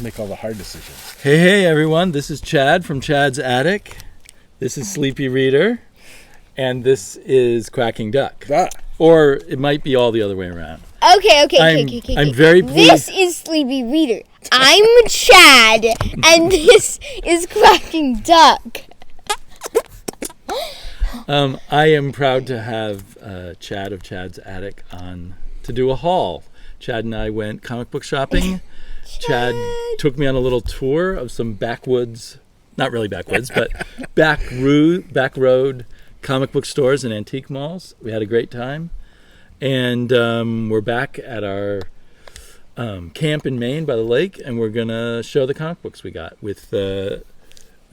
make all the hard decisions. Hey, everyone. This is Chad from Chad's Attic. This is Sleepy Reader. And this is Quacking Duck. Or it might be all the other way around. Okay. I'm very pleased. This is Sleepy Reader. I'm Chad, and this is Quacking Duck. I am proud to have Chad of Chad's Attic on to do a haul. Chad and I went comic book shopping. Chad took me on a little tour of some backwoods, not really backwoods, but back road comic book stores and antique malls. We had a great time. And we're back at our camp in Maine by the lake, and we're going to show the comic books we got with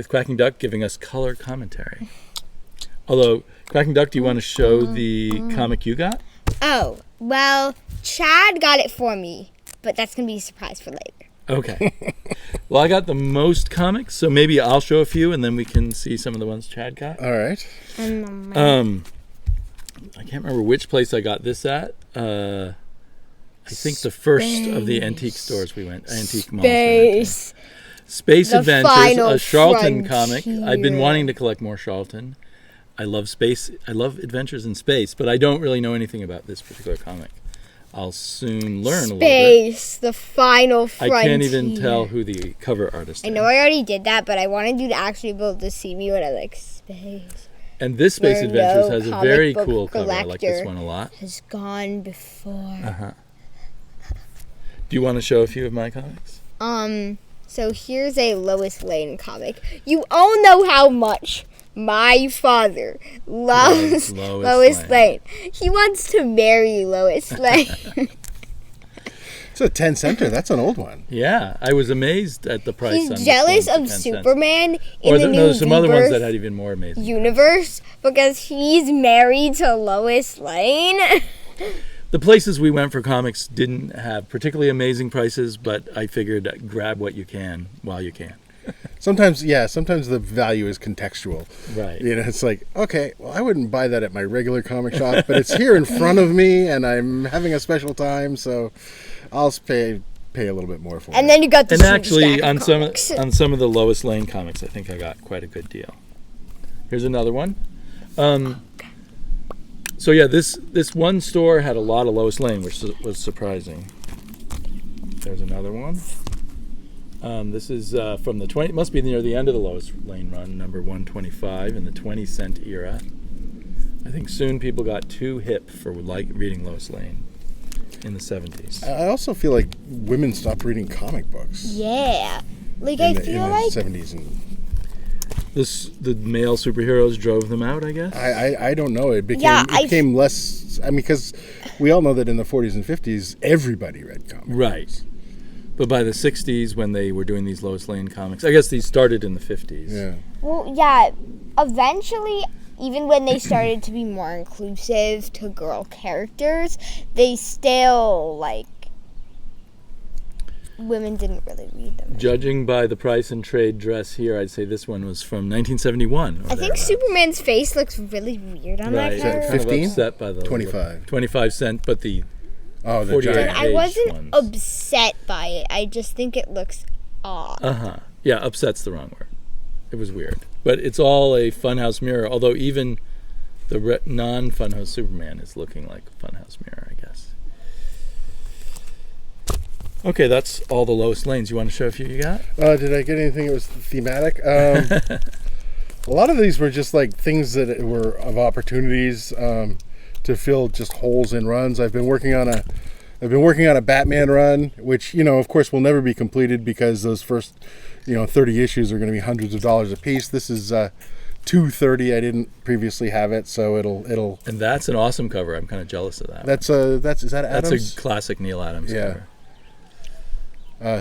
Quacking Duck giving us color commentary. Although, Quacking Duck, do you want to show the comic you got? Oh, well, Chad got it for me, but that's going to be a surprise for later. Okay. Well, I got the most comics, so maybe I'll show a few, and then we can see some of the ones Chad got. All right. I can't remember which place I got this at. I think the first of the antique stores we went, antique malls. Space Adventures, a Charlton comic. I've been wanting to collect more Charlton. I love space. I love adventures in space, but I don't really know anything about this particular comic. I'll soon learn a little bit. Space, the final frontier. I can't even tell who the cover artist is. I know I already did that, but I wanted you to actually be able to see me when I like space. And this Space Adventures has a very cool cover. I like this one a lot. Has gone before. Uh-huh. Do you want to show a few of my comics? So here's a Lois Lane comic. You all know how much my father loves Lois Lane. He wants to marry Lois Lane. It's a 10-center. That's an old one. Yeah, I was amazed at the price. He's jealous of Superman in the new there's some other ones that had even more amazing universe because he's married to Lois Lane. The places we went for comics didn't have particularly amazing prices, but I figured grab what you can while you can. Sometimes the value is contextual. Right. You know, it's like, okay, well, I wouldn't buy that at my regular comic shop, but it's here in front of me, and I'm having a special time, so I'll pay a little bit more for it. And then you got the and actually, on comics. some of the Lois Lane comics, I think I got quite a good deal. Here's another one. So yeah, this one store had a lot of Lois Lane, which was surprising. There's another one. This is from the 20. It must be near the end of the Lois Lane run, number 125 in the 20-cent era. I think soon people got too hip for reading Lois Lane in the 70s. I also feel like women stopped reading comic books. Yeah, like in I feel like the 70s and. The male superheroes drove them out, I guess. I don't know. It became less. I mean, because we all know that in the 40s and 50s, everybody read comics. Right. But by the 60s, when they were doing these Lois Lane comics, I guess these started in the 50s. Yeah. Well, yeah. Eventually, even when they started to be more inclusive to girl characters, they still women didn't really read them. Judging by the price and trade dress here, I'd say this one was from 1971. I think Superman's face looks really weird on that cover. 15? Upset by the 25. 25 cent, but the the 48 giant. I wasn't ones. upset by it. I just think it looks odd. Yeah, upset's the wrong word. It was weird. But it's all a Funhouse mirror, although even the non-Funhouse Superman is looking like a Funhouse mirror, I guess. Okay, that's all the Lois Lanes. You want to show a few you got? Did I get anything that was thematic? A lot of these were just like things that were of opportunities to fill just holes in runs. I've been working on a Batman run, which, of course will never be completed because those first, 30 issues are going to be hundreds of dollars a piece. This is 230. I didn't previously have it, so it'll. And that's an awesome cover. I'm kind of jealous of that. Is that Adams? That's a classic Neil Adams cover.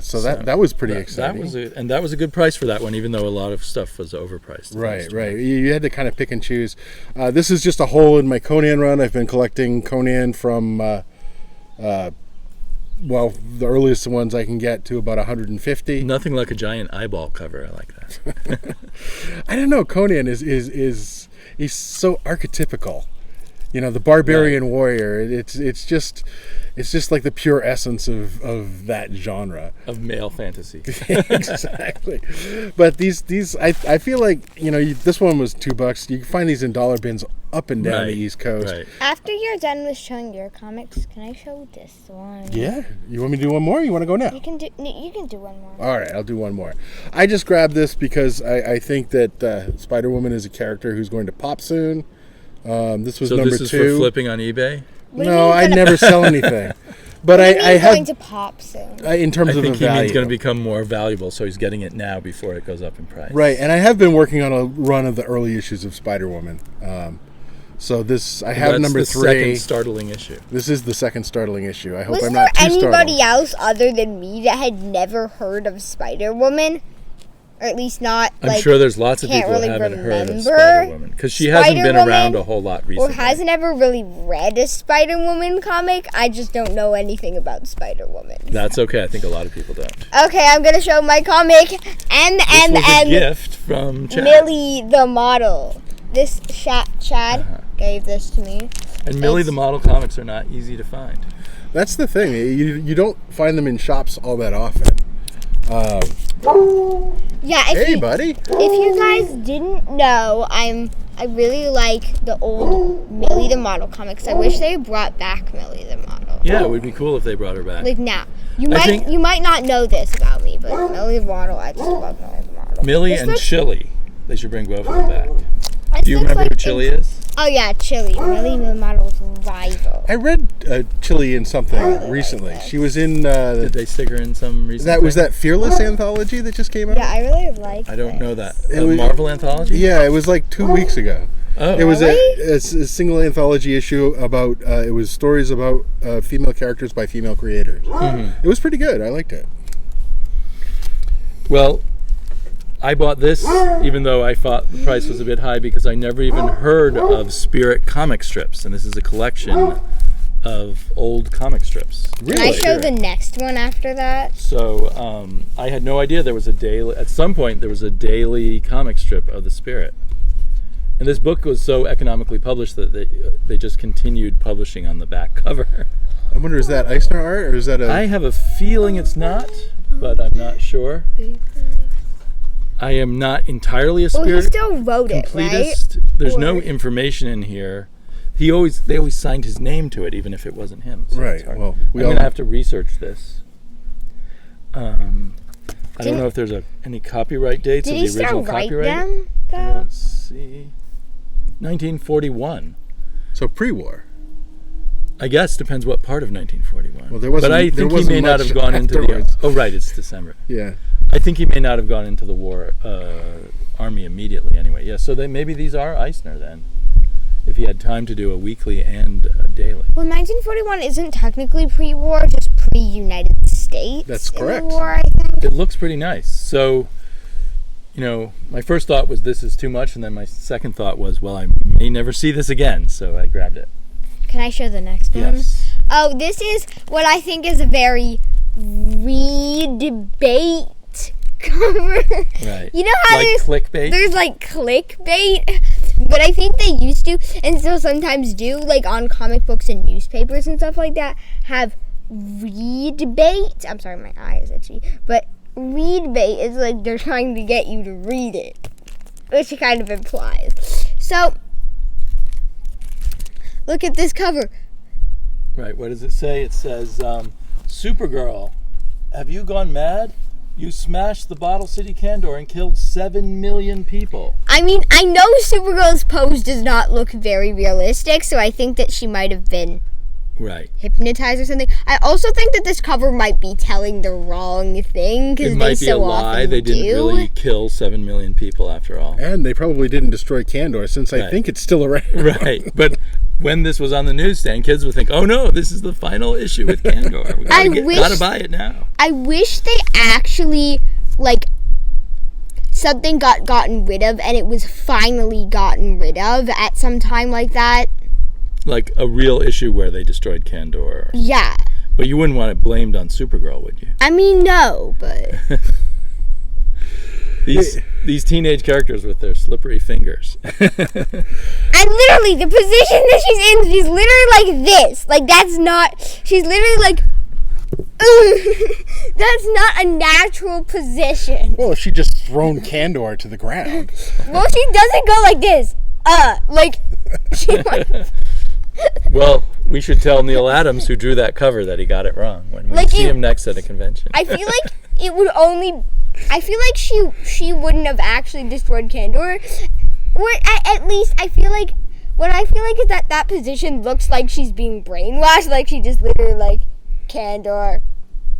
So that was pretty exciting. That was a good price for that one, even though a lot of stuff was overpriced. Right. You had to kind of pick and choose. This is just a hole in my Conan run. I've been collecting Conan from, the earliest ones I can get to about 150. Nothing like a giant eyeball cover. I like that. I don't know. Conan is he's so archetypical. the barbarian warrior. It's just like the pure essence of that genre of male fantasy. Exactly. But these I feel like this one was $2. You can find these in dollar bins up and down the East Coast. Right. After you're done with showing your comics, can I show this one? Yeah. You want me to do one more? Or you want to go now? You can do one more. All right, I'll do one more. I just grabbed this because I think that Spider-Woman is a character who's going to pop soon. This was number 2. So this is for flipping on eBay? No, I never sell anything. But I have going to pop soon. In terms I of think a he value. means going to become more valuable, so he's getting it now before it goes up in price. Right, and I have been working on a run of the early issues of Spider-Woman. So this I have number 3. Second startling issue. This is the second startling issue. I hope Was I'm there not too anybody startled. else other than me that had never heard of Spider-Woman? Or at least not, I'm sure there's lots of people really that haven't heard of remember Spider-Woman. Because she hasn't been Spider-Woman, around a whole lot recently. or hasn't ever really read a Spider-Woman comic. I just don't know anything about Spider-Woman. That's okay. I think a lot of people don't. Okay, I'm going to show my comic. And This was a gift from Chad. Millie the model. This Chad gave this to me. And Millie the model comics are not easy to find. That's the thing. You don't find them in shops all that often. Yeah, Hey, buddy. If you guys didn't know, I really like the old Millie the model comics. I wish they brought back Millie the model. Yeah, it would be cool if they brought her back. Like now, you think- might not know this about me, but Millie the model, I just love Millie the model. Millie This and looks- Chili. They should bring both of them back. this Do you looks remember like who Chili is? Oh yeah, Chili. Millie the model's rival. I read Chili in something recently. She was in Did they stick her in some recent that was thing? that Fearless anthology that just came out. Yeah, I really like. I don't know that. It A was- Marvel anthology? Yeah, it was like 2 weeks ago. Oh. It was Really? a single anthology issue about it was stories about female characters by female creators. It was pretty good. I liked it. Well, I bought this even though I thought the price was a bit high because I never even heard of Spirit comic strips. And this is a collection of old comic strips. Can I show the next one after that? So I had no idea there was a daily, at some point there was a daily comic strip of the Spirit. And this book was so economically published that they just continued publishing on the back cover. I wonder, is that Eisner art or is that a? I have a feeling it's not, but I'm not sure. I am not entirely a Well, he Spirit still wrote it, right? completist. There's no Or- information in here. They always signed his name to it, even if it wasn't him. So Right, it's hard. well, we I'm all- gonna have to research this. I don't know if there's any copyright dates Did of he the original still write copyright. them though? Let's see. 1941. So pre-war. I guess depends what part of 1941. Well, there wasn't- but I there think he wasn't may not much have gone into the. afterwards. Oh, right, it's December. Yeah. I think he may not have gone into the war army immediately. Anyway, yeah. So maybe these are Eisner then, if he had time to do a weekly and a daily. Well, 1941 isn't technically pre-war, just pre-United States. That's correct. In the war, I think. It looks pretty nice. So, my first thought was this is too much, and then my second thought was, well, I may never see this again. So I grabbed it. Can I show the next one? Yes. Oh, this is what I think is a very re-debate cover. Right. You know how Like clickbait? there's like clickbait, but I think they used to and still sometimes do, like on comic books and newspapers and stuff like that, have read-bait. I'm sorry, my eye is itchy. But read-bait is like they're trying to get you to read it, which it kind of implies. So, look at this cover. Right, what does it say? It says, Supergirl, have you gone mad? You smashed the Bottle City can door and killed 7 million people. I mean, I know Supergirl's pose does not look very realistic, so I think that she might have been Right. hypnotized or something. I also think that this cover might be telling the wrong thing because It they might be a so lie. often They didn't do. really kill 7 million people after all. And they probably didn't destroy Candor since I Right. think it's still around. Right, but when this was on the newsstand, kids would think, "Oh no, this is the final issue with Candor. We gotta buy it now." I wish they actually, like, something got gotten rid of and it was finally gotten rid of at some time like that. Like a real issue where they destroyed Candor. Yeah. But you wouldn't want it blamed on Supergirl, would you? I mean, no, but... These these teenage characters with their slippery fingers. And literally, the position that she's in, she's literally like this. Like, that's not... She's literally like... That's not a natural position. Well, if she just thrown Kandor to the ground. Well, she doesn't go like this. Like... She Well, we should tell Neil Adams, who drew that cover, that he got it wrong when we see him next at a convention. I feel like it would only... I feel like she wouldn't have actually destroyed Kandor. Or at least I feel like... What I feel like is that position looks like she's being brainwashed. Like she just literally like, Kandor,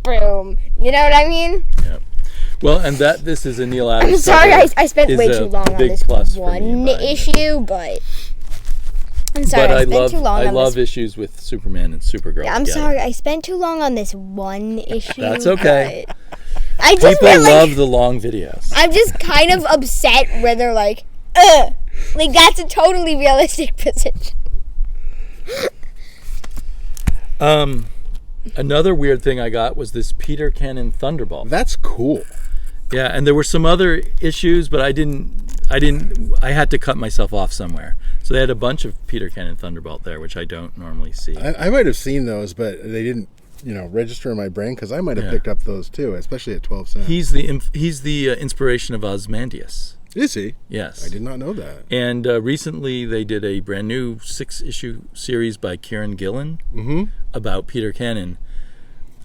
boom. You know what I mean? Yeah. Well, and this is a Neil Adams. I'm sorry I spent way too long on this one issue, but... I'm sorry, I spent too long on this. I love issues with Superman and Supergirl. Yeah, I'm sorry, I spent too long on this one issue. That's okay. People love the long videos. I'm just kind of upset where they're like, like that's a totally realistic position. Another weird thing I got was this Peter Cannon Thunderbolt. That's cool. Yeah, and there were some other issues, but I had to cut myself off somewhere. So they had a bunch of Peter Cannon Thunderbolt there, which I don't normally see. I might have seen those, but they didn't, register in my brain because I might have picked up those too, especially at 12 cents. He's the inspiration of Ozymandias. Is he? Yes. I did not know that. And recently they did a brand new 6-issue series by Kieran Gillen about Peter Cannon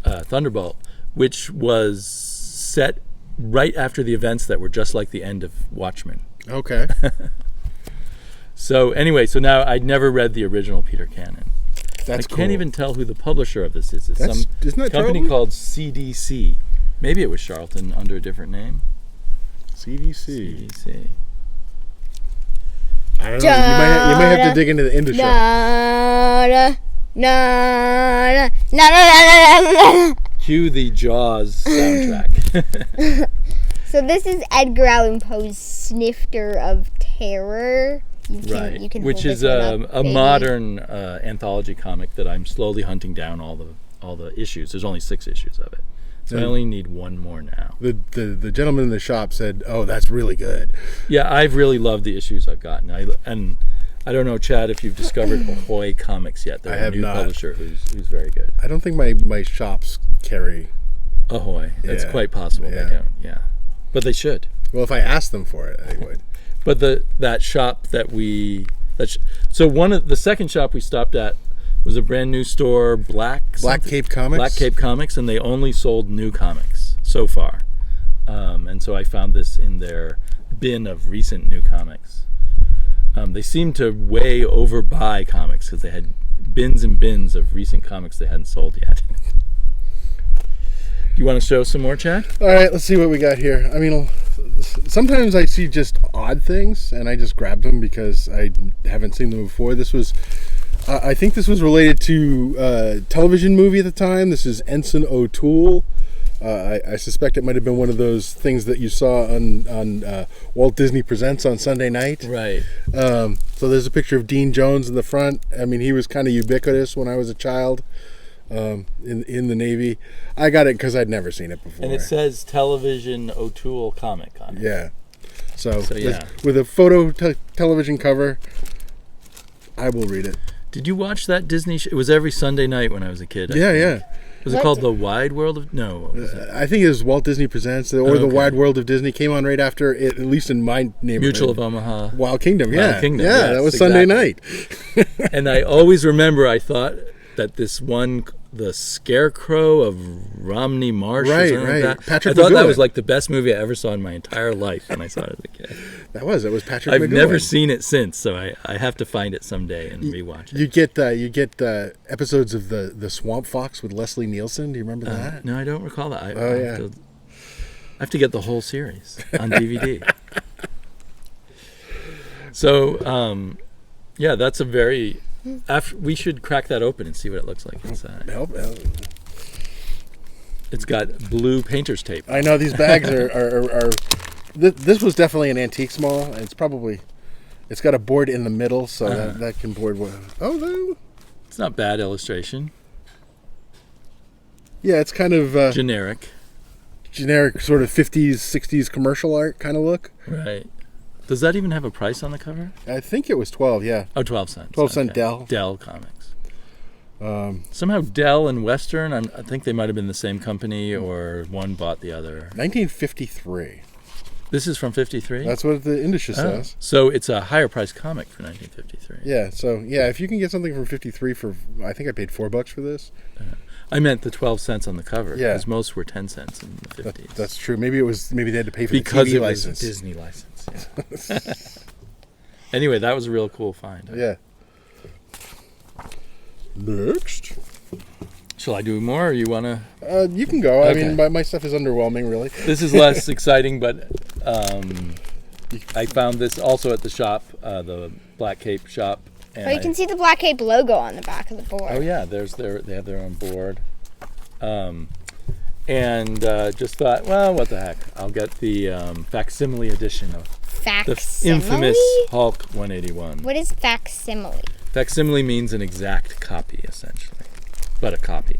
Thunderbolt, which was set right after the events that were just like the end of Watchmen. Okay. So anyway, now I'd never read the original Peter Cannon. That's cool. I can't even tell who the publisher of this is. It's isn't that company Charlton? called CDC. Maybe it was Charlton under a different name. CDC. I don't know. You might have to dig into the industry. Cue the Jaws soundtrack. So this is Edgar Allan Poe's Snifter of Terror. You can which is a modern anthology comic that I'm slowly hunting down all the issues. There's only 6 issues of it, so I only need one more now. The gentleman in the shop said, "Oh, that's really good." Yeah, I've really loved the issues I've gotten. I don't know, Chad, if you've discovered Ahoy Comics yet. They're a new publisher who's very good. I don't think my shops carry Ahoy. That's quite possible. They don't. Yeah, but they should. Well, if I asked them for it, they would. But that shop the second shop we stopped at was a brand new store, Black Cape Comics. Black Cape Comics, and they only sold new comics so far. And so I found this in their bin of recent new comics. They seemed to way overbuy comics because they had bins and bins of recent comics they hadn't sold yet. Do you want to show some more, Chad? All right, let's see what we got here. I mean, sometimes I see just odd things, and I just grab them because I haven't seen them before. This was, I think this was related to a television movie at the time. This is Ensign O'Toole. I suspect it might have been one of those things that you saw on Walt Disney Presents on Sunday night. Right. So there's a picture of Dean Jones in the front. I mean, he was kind of ubiquitous when I was a child. In the Navy. I got it because I'd never seen it before. And it says Television O'Toole comic on it. Yeah. So yeah. With a photo television cover, I will read it. Did you watch that Disney show? It was every Sunday night when I was a kid. Yeah. Was it called The Wide World of... No, what was it? I think it was Walt Disney Presents, or The Wide World of Disney. Came on right after it, at least in my neighborhood. Mutual of Omaha. Wild Kingdom, Wild Kingdom, yeah, yes, that was Sunday night. And I always remember, I thought that this one, the Scarecrow of Romney Marsh, or something like that. Patrick I thought McGowan. that was like the best movie I ever saw in my entire life when I saw it as a kid. It was Patrick McGowan. I've never seen it since, so I have to find it someday and rewatch it. You get episodes of the Swamp Fox with Leslie Nielsen. Do you remember that? No, I don't recall that. I have to get the whole series on DVD. So, that's a very... we should crack that open and see what it looks like inside. It's got blue painter's tape. I know these bags are this was definitely an antique small. It's got a board in the middle, so that can board. No. It's not bad illustration. Yeah, it's kind of generic. generic sort of 50s, 60s commercial art kind of look. Right. Does that even have a price on the cover? I think it was 12, yeah. Oh, 12 cents. 12 cent Dell. Dell Comics. Somehow Dell and Western, I think they might have been the same company, or one bought the other. 1953. This is from 53? That's what the indicia says. So it's a higher price comic for 1953. Yeah, so yeah, if you can get something from 53 for, I think I paid $4 for this. I meant the 12 cents on the cover, Yeah. because most were 10 cents in the 50s. That's true. Maybe they had to pay for because the TV it license. was a Disney license. Yeah. Anyway, that was a real cool find. Yeah. Next. Shall I do more, or you want to? You can go. Okay. I mean, my stuff is underwhelming, really. This is less exciting, but I found this also at the shop, the Black Cape shop. And you can see the Black Cape logo on the back of the board. Oh yeah, they have their own board. And just thought, well, what the heck? I'll get the facsimile edition of the infamous Hulk 181. What is facsimile? Facsimile means an exact copy, essentially, but a copy.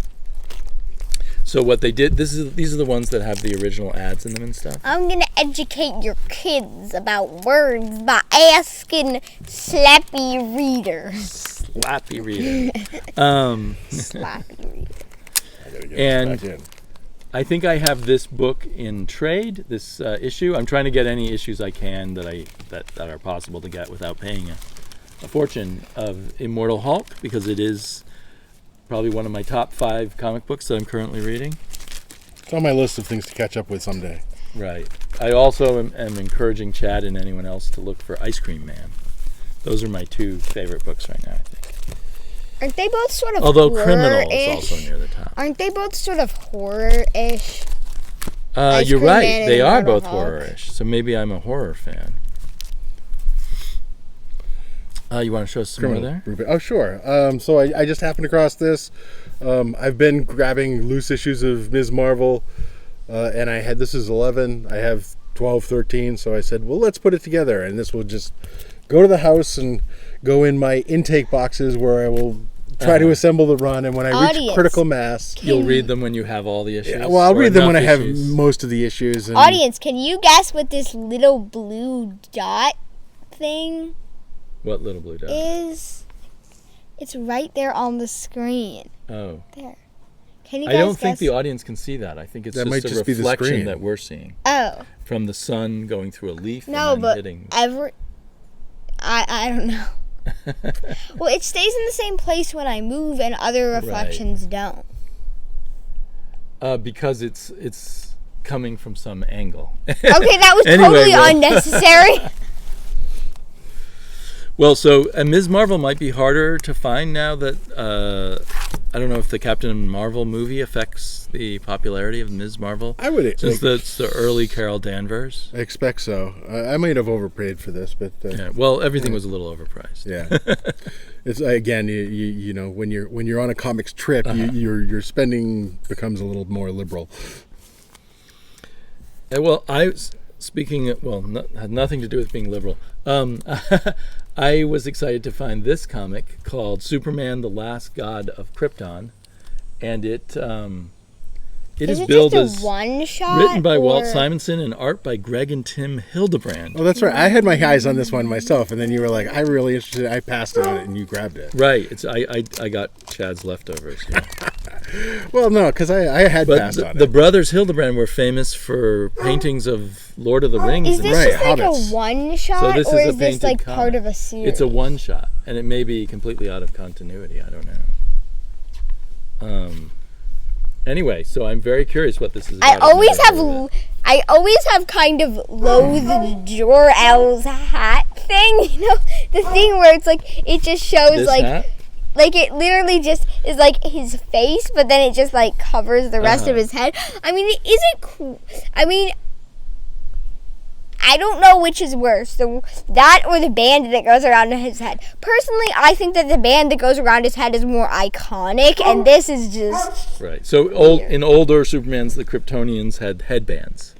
So what they did, these are the ones that have the original ads in them and stuff. I'm going to educate your kids about words by asking Slappy Reader. Slappy Reader. Slappy Reader. I gotta get And this back in. I think I have this book in trade, this issue. I'm trying to get any issues I can that are possible to get without paying a fortune of Immortal Hulk, because it is probably one of my top 5 comic books that I'm currently reading. It's on my list of things to catch up with someday. Right. I also am encouraging Chad and anyone else to look for Ice Cream Man. Those are my 2 favorite books right now, I think. Aren't they both sort of Although horror-ish? Criminal is also near the top. Aren't they both sort of horror-ish? You're Cream right. Man and They are Immortal both Hulk. horror-ish. So maybe I'm a horror fan. You want to show us some more there? Oh, sure. So I just happened across this. I've been grabbing loose issues of Ms. Marvel, and this is 11. I have 12, 13, so I said, well, let's put it together, and this will just go to the house and go in my intake boxes where I will try to assemble the run, and when I reach critical mass... You'll read them when you have all the issues? Yeah, well, I'll read them when I have issues? most of the issues. And Audience, can you guess what this little blue dot thing What little blue dot? is? It's right there on the screen. Oh. There. Can you guys I don't guess? think the audience can see that. I think it's That might just a just be the reflection screen. that we're seeing Oh. from the sun going through a leaf No, and then but hitting. I don't know. Well, it stays in the same place when I move, and other reflections don't. Because it's coming from some angle. Okay, that was Anyway, totally well- unnecessary. Well, so Ms. Marvel might be harder to find now that I don't know if the Captain Marvel movie affects the popularity of Ms. Marvel. I would Since that's the early Carol Danvers. I expect so. I might have overpaid for this, but Yeah. Well, everything was a little overpriced. yeah. It's again, you know, when you're on a comics trip, your spending becomes a little more liberal. Well, had nothing to do with being liberal. I was excited to find this comic called Superman: The Last God of Krypton, and it is it billed just as a one shot? written by Walt or- Simonson and art by Greg and Tim Hildebrand. Oh, that's right. I had my eyes on this one myself, and then you were like, "I'm really interested." I passed it on it, and you grabbed it. Right. I got Chad's leftovers. Yeah. Well, no, because I had But passed on the it. brothers Hildebrand were famous for paintings of Lord of the Rings. Is and this Right, just like hobbits. a one shot, So this or is a is this painted like comic. part of a series? It's a one shot, and it may be completely out of continuity. I don't know. Anyway, so I'm very curious what this is about. I I've always never heard of it. have kind of loathed Jor-El's hat thing. You know, the thing where it's like it just shows This like hat? like it literally just is like his face, but then it just like covers the rest of his head. I mean, it isn't cool. I mean, I don't know which is worse, that or the band that goes around his head. Personally, I think that the band that goes around his head is more iconic, and this is just Right. So in older Supermans, the Kryptonians had headbands.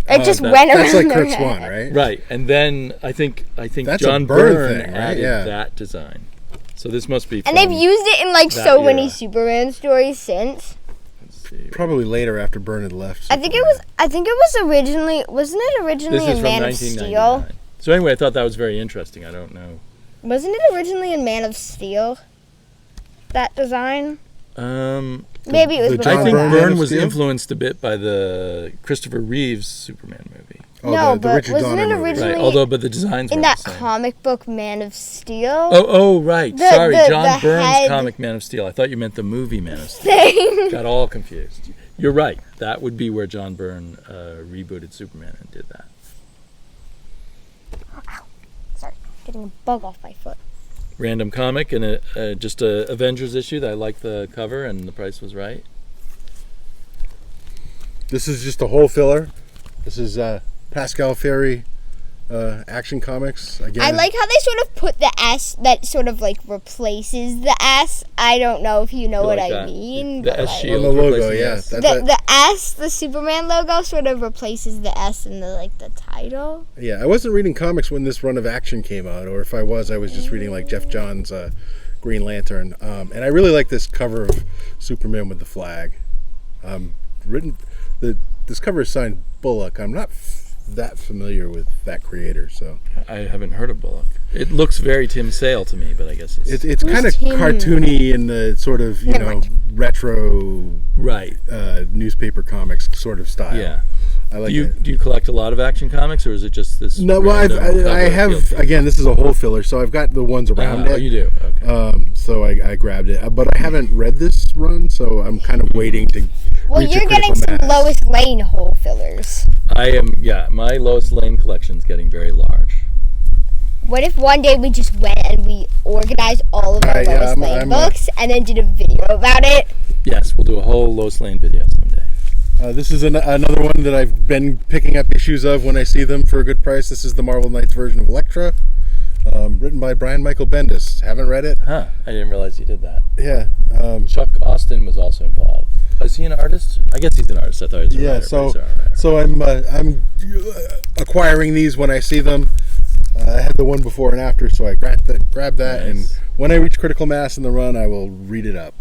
it just that- went around That's like their Kurt's head. one, right? Right. And then I think That's John a Byrne Byrne thing, right? added Yeah. that design. So this must be And they've from used it in like that so many era. Superman stories since. see. Probably later after Byrne had left. I think it was originally. Wasn't it originally This is in from Man of 1999. Steel? So anyway, I thought that was very interesting. I don't know. Wasn't it originally in Man of Steel? That design? Maybe it was the before I think Byrne that. Man Byrne of was Steel? influenced a bit by the Christopher Reeves Superman movie. Oh, No, the but Richard wasn't Donner it movie. originally- But the designs In were that the same. comic book Man of Steel? Oh, right. The- Sorry, the- John the Byrne's head- comic Man of Steel. I thought you meant the movie Man of Steel. Thing. Got all confused. You're right. That would be where John Byrne rebooted Superman and did that. Sorry, getting a bug off my foot. Random comic and just a Avengers issue that I liked the cover and the price was right. This is just a whole filler. This is Pascal Ferry Action Comics. Again, I like how they sort of put the S that sort of like replaces the S. I don't know if you know You what like I that? mean. The but, S like, shield. on the logo. replacing Yeah, S. the S, the Superman logo, sort of replaces the S in the title. yeah. I wasn't reading comics when this run of Action came out, or if I was just reading like Jeff Johns' Green Lantern. And I really like this cover of Superman with the flag. This cover is signed Bullock. I'm not that familiar with that creator, so I haven't heard of Bullock. It looks very Tim Sale to me, but I guess it's it's kind of Tim? cartoony in the sort of Never mind. retro right. newspaper comics sort of style. Yeah. I like Do it. you collect a lot of Action Comics, or is it just this? No, well, random cover I have appealed to you? again. This is a whole filler, so I've got the ones around Oh, it. you do. Okay. So I grabbed it, but I haven't read this run, so I'm kind of waiting to. Well, reach a you're getting critical some mass. Lois Lane whole fillers. I am. Yeah, my Lois Lane collection's getting very large. What if one day we just went and we organized all of our Alright, yeah, Lois Lane I'm books and then did a video about it? Yes, we'll do a whole Lois Lane video someday. This is another one that I've been picking up issues of when I see them for a good price. This is the Marvel Knights version of Elektra, written by Brian Michael Bendis. Haven't read it? Huh? I didn't realize you did that. Yeah. Chuck Austin was also involved. Is he an artist? I guess he's an artist. I thought he was a Yeah. writer. So but he's a writer. so I'm acquiring these when I see them. I had the one before and after, so I grabbed that, and Nice. when I reach critical mass in the run, I will read it up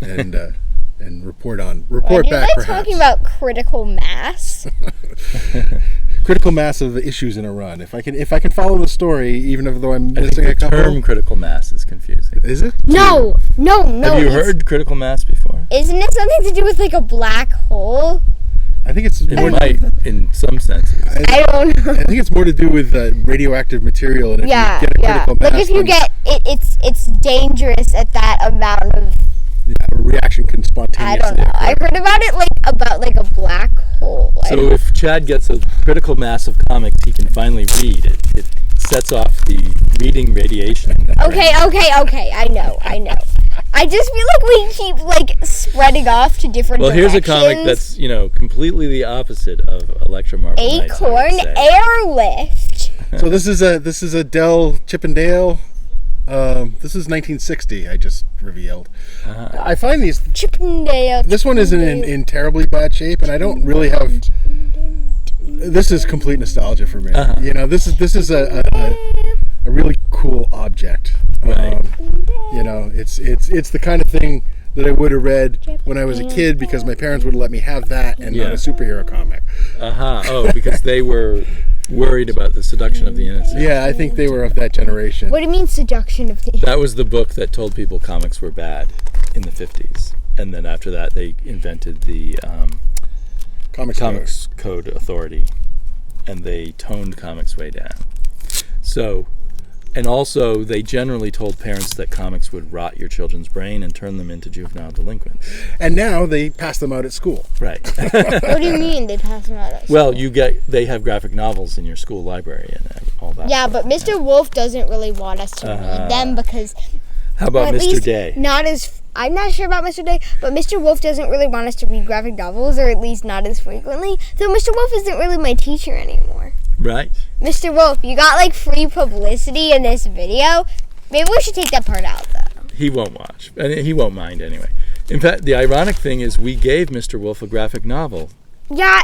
and report When back. you're like Perhaps talking about critical mass. critical mass of the issues in a run. If I can follow the story, even though I'm I think missing the a couple. term critical mass is confusing. Is it? No. Have you it's- heard critical mass before? Isn't it something to do with like a black hole? I think it's It more. might, in some senses. I don't know. I think it's more to do with radioactive material, and if Yeah, you get a yeah. critical mass, Like if you then get it, it's dangerous at that amount of. a reaction can I spontaneously don't know. occur. I heard about it about a black hole. I So don't- if Chad gets a critical mass of comics he can finally read, it sets off the reading radiation. Okay. I know. I just feel like we keep like spreading off to different Well, here's a directions. comic that's, completely the opposite of Elektra Marvel Knights, I would Acorn say. Airlift. So this is a Dell Chippendale. This is 1960. I just revealed. I find these. Chippendale. This one isn't in terribly bad shape, and I don't really have. This is complete nostalgia for me. This is a really cool object. Right. It's the kind of thing that I would have read when I was a kid because my parents would let me have that and not a superhero comic. Oh, because they were worried about the seduction of the innocent. Yeah, I think they were of that generation. What do you mean seduction of the? That was the book that told people comics were bad in the 50s. And then after that, they invented the Comics Code Authority. And they toned comics way down. So, and also, they generally told parents that comics would rot your children's brain and turn them into juvenile delinquents. And now they pass them out at school. Right. What do you mean they pass them out? Well, they have graphic novels in your school library and all that. Yeah, stuff. but Mr. Wolf doesn't really want us to read them because. How about or at Mr. least Day? Not as. I'm not sure about Mr. Day, but Mr. Wolf doesn't really want us to read graphic novels, or at least not as frequently. So Mr. Wolf isn't really my teacher anymore. Right. Mr. Wolf, you got like free publicity in this video. Maybe we should take that part out though. He won't watch. And he won't mind anyway. In fact, the ironic thing is we gave Mr. Wolf a graphic novel. Yeah,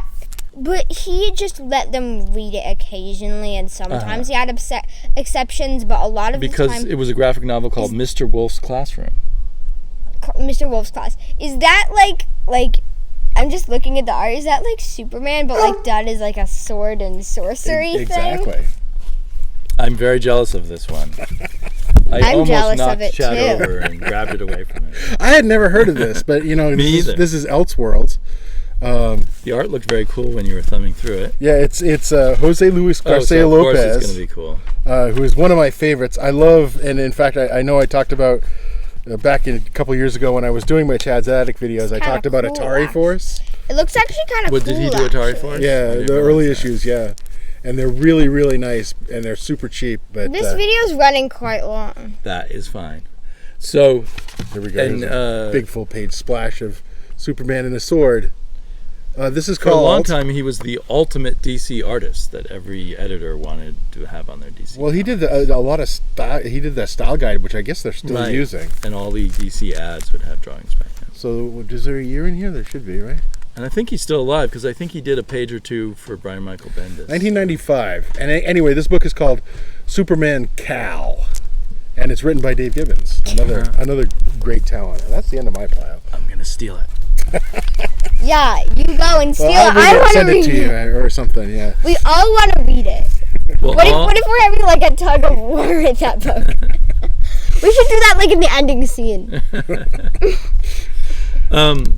but he just let them read it occasionally, and sometimes he had exceptions, but a lot of the Because time. it was a graphic novel called Mr. Wolf's Classroom. Mr. Wolf's class. Is that like I'm just looking at the art. Is that like Superman, but like done as like a sword and sorcery thing? Exactly. I'm very jealous of this one. I'm jealous of it Chad too. over and grabbed it away from it. I had never heard of this, but this is Elseworlds. The art looked very cool when you were thumbing through it. Yeah, it's Jose Luis Garcia so of course Lopez. It's going to be cool. Who is one of my favorites. I love, and in fact, I know I talked about back a couple years ago when I was doing my Chad's Attic videos. I talked about cool, Atari actually. Force. It looks actually kind of cool. What did he do Atari actually. Force? Yeah, the early issues. Yeah, and they're really, really nice, and they're super cheap. But This video's running quite long. That is fine. So here we go. And, Here's a big full page splash of Superman and a sword. This is for called. a long time, he was the ultimate DC artist that every editor wanted to have on their DC. Well, he did a lot of style. He did the style guide, which I guess they're still using. And all the DC ads would have drawings by him. So, is there a year in here? There should be, right? And I think he's still alive because I think he did a page or two for Brian Michael Bendis. 1995. And anyway, this book is called Superman Cal, and it's written by Dave Gibbons, another great talent. And that's the end of my pile. I'm gonna steal it. Yeah, you go and steal it. I'll I want to send it read to you it. or something. Yeah. We all want to read it. Well, What if we're having like a tug of war with that book? We should do that like in the ending scene.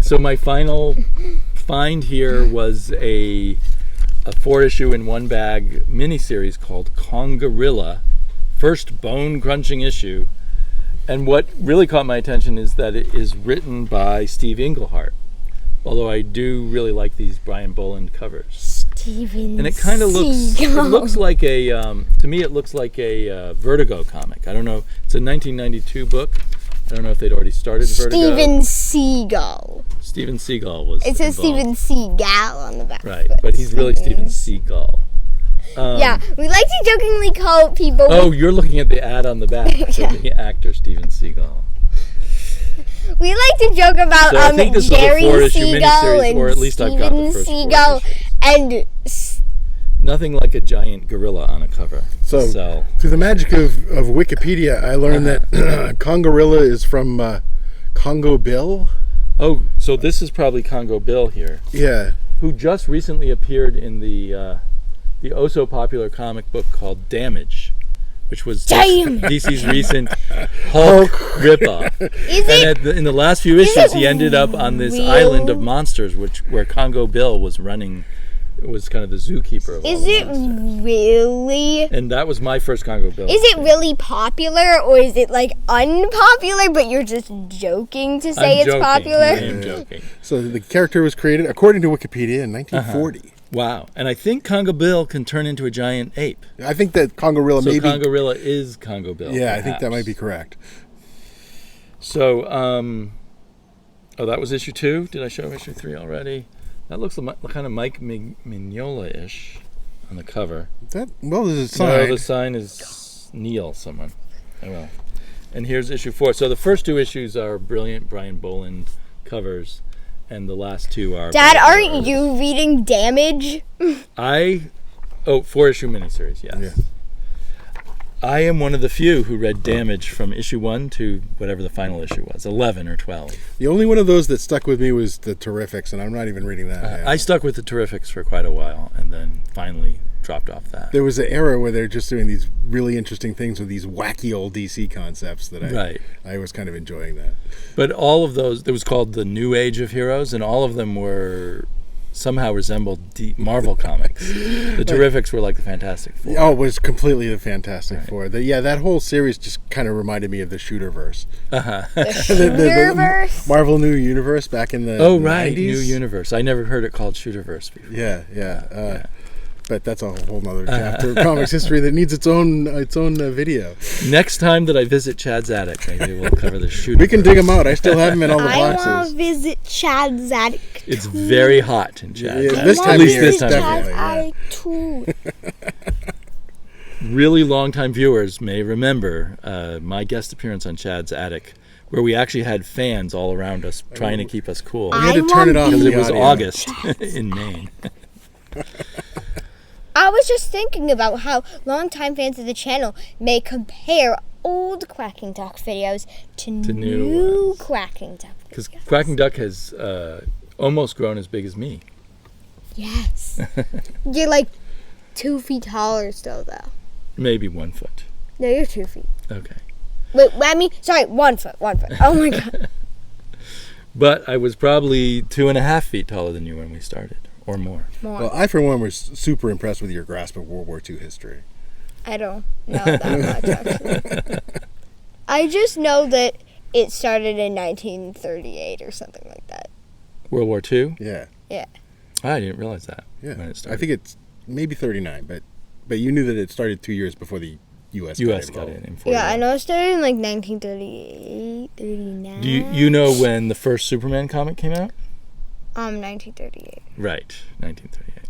So my final find here was a 4-issue in one bag miniseries called Kongorilla, first bone crunching issue. And what really caught my attention is that it is written by Steve Englehart. Although I do really like these Brian Boland covers. Steven And it kind of looks like a to me it looks like a Vertigo comic. I don't know. It's a 1992 book. I don't know if they'd already started Vertigo. Steven Seagal. Steven Seagal was It says involved. Steven Seagal on the back. Right, but he's really Steven Seagal. Yeah, we like to jokingly call people. Oh, you're looking at the ad on the back. So the actor Steven Seagal. We like to joke about So I think this Jerry was a 4-issue Seagal miniseries, and or at least I've got the Steven first 4 Seagal issues. and Nothing like a giant gorilla on a cover. So, through the magic of Wikipedia, I learned that Kongorilla is from Congo Bill. Oh, so this is probably Congo Bill here, Yeah. who just recently appeared in the oh so popular comic book called Damage, which was DC's recent Hulk ripoff. In the last few issues, he ended up on this island of monsters, where Congo Bill was running. It was kind of the zookeeper of all is the it monsters. really? And that was my first Congo Bill. Is it really popular, or is it like unpopular, but you're just joking to say I'm it's joking. popular? I am joking. So the character was created, according to Wikipedia, in 1940. Wow. And I think Congo Bill can turn into a giant ape. I think that Kongorilla So maybe. Kongorilla is Congo Bill. Yeah, I think that perhaps. might be correct. So, that was issue 2. Did I show issue 3 already? That looks kind of Mike Mignola-ish on the cover. There's a sign. No, the sign is Neil someone. Oh well. And here's issue 4. So the first 2 issues are brilliant Brian Boland covers, and the last 2 are... Dad, aren't you reading Damage? 4-issue miniseries, yes. Yeah. I am one of the few who read Damage from issue 1 to whatever the final issue was, 11 or 12. The only one of those that stuck with me was the Terrifics, and I'm not even reading that. I stuck with the Terrifics for quite a while, and then finally dropped off that. There was an era where they're just doing these really interesting things with these wacky old DC concepts that I was kind of enjoying that. But all of those, it was called the New Age of Heroes, and all of them were somehow resembled Marvel comics. The Terrifics were like the Fantastic Four. Oh, it was completely the Fantastic Four. That whole series just kind of reminded me of the Shooterverse. Shooterverse? Marvel New Universe back in the 90s. New Universe. I never heard it called Shooterverse before. Yeah. But that's a whole nother chapter of comics history that needs its own video. Next time that I visit Chad's attic, maybe we'll cover the Shooterverse. We can dig them out. I still have them in all the I want to boxes. visit Chad's attic. It's very hot in Chad's Yeah, attic. this I time At of least year, this it's time of definitely. year. Attic too. Really long-time viewers may remember my guest appearance on Chad's attic, where we actually had fans all around us trying to keep us cool. We had to turn it off Because for it the was audio. August in Maine. I was just thinking about how longtime fans of the channel may compare old Quacking Duck videos to new new ones. Quacking Duck Because videos. Quacking Duck has almost grown as big as me. Yes. You're like 2 feet taller still, though. Maybe 1 foot. No, you're 2 feet. Okay. Wait, I mean, sorry, 1 foot. Oh my god. But I was probably 2.5 feet taller than you when we started, or more. More. Well, I, for one, was super impressed with your grasp of World War II history. I don't know that much, actually. I just know that it started in 1938 or something like that. World War II? Yeah. I didn't realize that Yeah. when it started. I think it's maybe 39, but you knew that it started 2 years before the U.S. got in 41. Yeah, I know it started in like 1938, 39. Do you know when the first Superman comic came out? 1938. Right, 1938.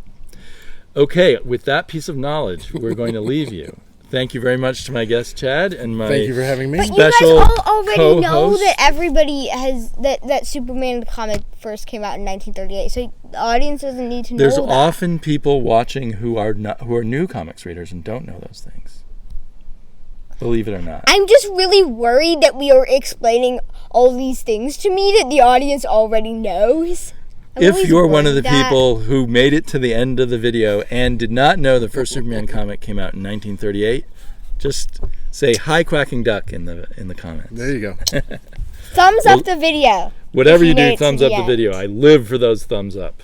Okay, with that piece of knowledge, we're going to leave you. Thank you very much to my guest Chad and my Thank you for having me. But special you guys all already know co-host. that everybody has that Superman comic first came out in 1938, so the audience doesn't need to know There's that. often people watching who are new comics readers and don't know those things. Believe it or not. I'm just really worried that we are explaining all these things to me that the audience already knows. I'm If always you're one of the worried that- people who made it to the end of the video and did not know the first Superman comic came out in 1938, just say hi Quacking Duck in the comments. There you go. thumbs up the video. Whatever If you you made do, it to thumbs the up the end. video. I live for those thumbs up.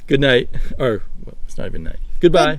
Good night. Or, well, it's not even night. Goodbye.